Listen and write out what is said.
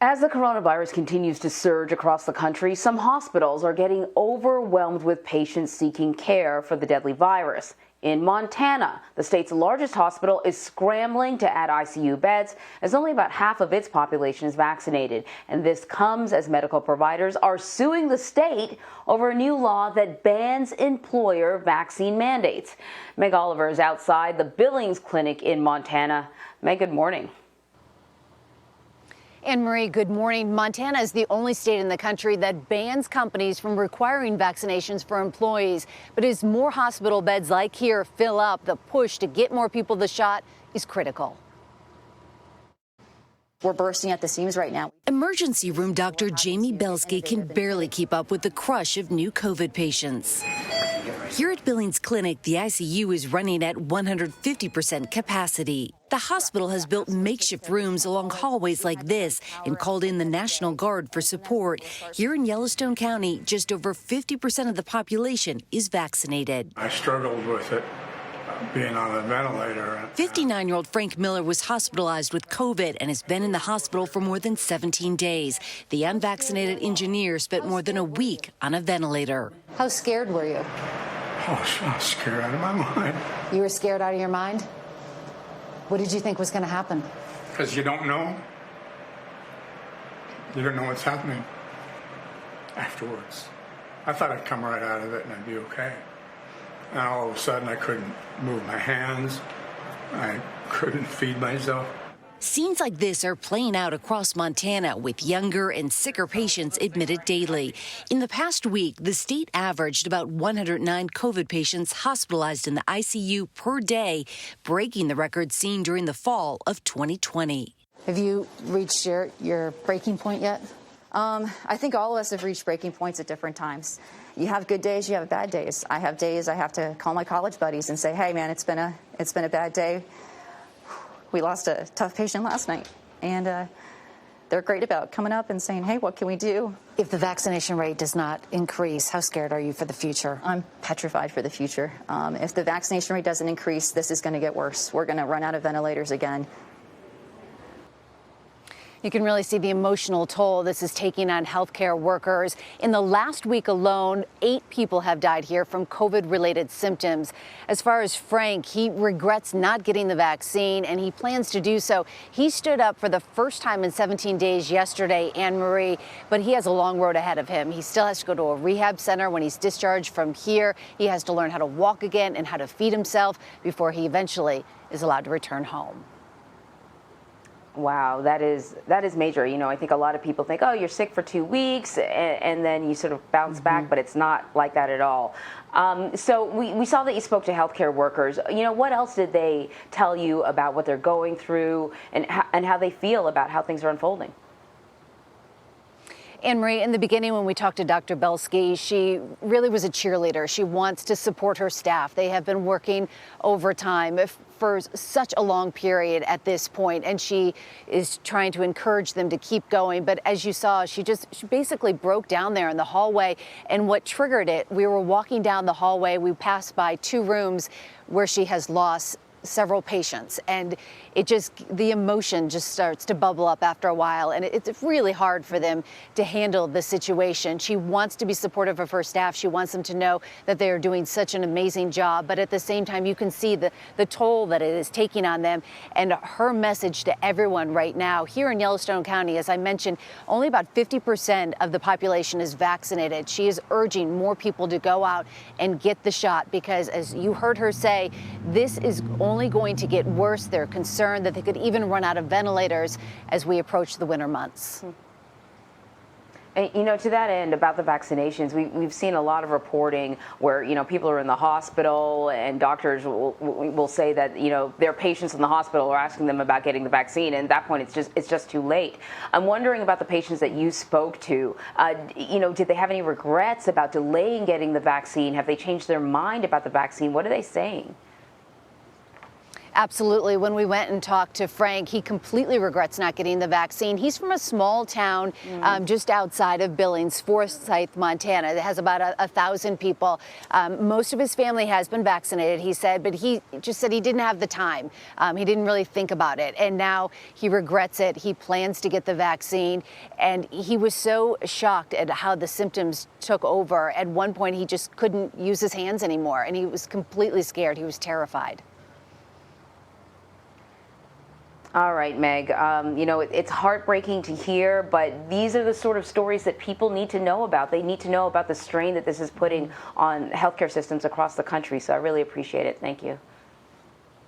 As the coronavirus continues to surge across the country, some hospitals are getting overwhelmed with patients seeking care for the deadly virus. In Montana, the state's largest hospital is scrambling to add ICU beds as only about half of its population is vaccinated. And this comes as medical providers are suing the state over a new law that bans employer vaccine mandates. Meg Oliver is outside the Billings Clinic in Montana. Meg, good morning. Anne-Marie, good morning. Montana is the only state in the country that bans companies from requiring vaccinations for employees. But as more hospital beds like here fill up, the push to get more people the shot is critical. We're bursting at the seams right now. Emergency room doctor Jamie Belsky can barely keep up with the crush of new COVID patients. Here at Billings Clinic, the ICU is running at 150% capacity. The hospital has built makeshift rooms along hallways like this and called in the National Guard for support. Here in Yellowstone County, just over 50% of the population is vaccinated. I struggled with it, being on a ventilator. 59-year-old Frank Miller was hospitalized with COVID and has been in the hospital for more than 17 days. The unvaccinated engineer spent more than a week on a ventilator. How scared were you? Oh, I was scared out of my mind. You were scared out of your mind? What did you think was going to happen? Because you don't know. You don't know what's happening afterwards. I thought I'd come right out of it and I'd be okay. And all of a sudden I couldn't move my hands. I couldn't feed myself. Scenes like this are playing out across Montana with younger and sicker patients admitted daily. In the past week, the state averaged about 109 COVID patients hospitalized in the ICU per day, breaking the record seen during the fall of 2020. Have you reached your breaking point yet? I think all of us have reached breaking points at different times. You have good days, you have bad days. I have days I have to call my college buddies and say, hey man, it's been a bad day. We lost a tough patient last night, and they're great about coming up and saying, hey, what can we do? If the vaccination rate does not increase, how scared are you for the future? I'm petrified for the future. If the vaccination rate doesn't increase, this is going to get worse. We're going to run out of ventilators again. You can really see the emotional toll this is taking on healthcare workers. In the last week alone, 8 people have died here from COVID-related symptoms. As far as Frank, he regrets not getting the vaccine, and he plans to do so. He stood up for the first time in 17 days yesterday, Anne-Marie, but he has a long road ahead of him. He still has to go to a rehab center when he's discharged from here. He has to learn how to walk again and how to feed himself before he eventually is allowed to return home. Wow, that is major. You know, I think a lot of people think, oh, you're sick for 2 weeks and then you sort of bounce back, but it's not like that at all. So we saw that you spoke to healthcare workers. You know, what else did they tell you about what they're going through and how they feel about how things are unfolding? Anne-Marie, in the beginning when we talked to Dr. Belsky, she really was a cheerleader. She wants to support her staff. They have been working overtime for such a long period at this point, and she is trying to encourage them to keep going. But as you saw, she basically broke down there in the hallway, and what triggered it, we were walking down the hallway, we passed by 2 rooms where she has lost several patients, and the emotion just starts to bubble up after a while, and it's really hard for them to handle the situation. She wants to be supportive of her staff. She wants them to know that they are doing such an amazing job, but at the same time, you can see the toll that it is taking on them. And her message to everyone right now, here in Yellowstone County, as I mentioned, only about 50% of the population is vaccinated. She is urging more people to go out and get the shot because, as you heard her say, this is only going to get worse. They're concerned that they could even run out of ventilators as we approach the winter months. And, you know, to that end, about the vaccinations, we've seen a lot of reporting where, you know, people are in the hospital and doctors will say that, you know, their patients in the hospital are asking them about getting the vaccine, and at that point it's just too late. I'm wondering about the patients that you spoke to. You know, did they have any regrets about delaying getting the vaccine? Have they changed their mind about the vaccine? What are they saying? Absolutely. When we went and talked to Frank, he completely regrets not getting the vaccine. He's from a small town just outside of Billings, Forsyth, Montana. It has about 1,000 people. Most of his family has been vaccinated, he said, but he just said he didn't have the time. He didn't really think about it. And now he regrets it. He plans to get the vaccine. And he was so shocked at how the symptoms took over. At one point, he just couldn't use his hands anymore. And he was completely scared. He was terrified. All right, Meg. You know, it's heartbreaking to hear, but these are the sort of stories that people need to know about. They need to know about the strain that this is putting on healthcare systems across the country. So I really appreciate it. Thank you.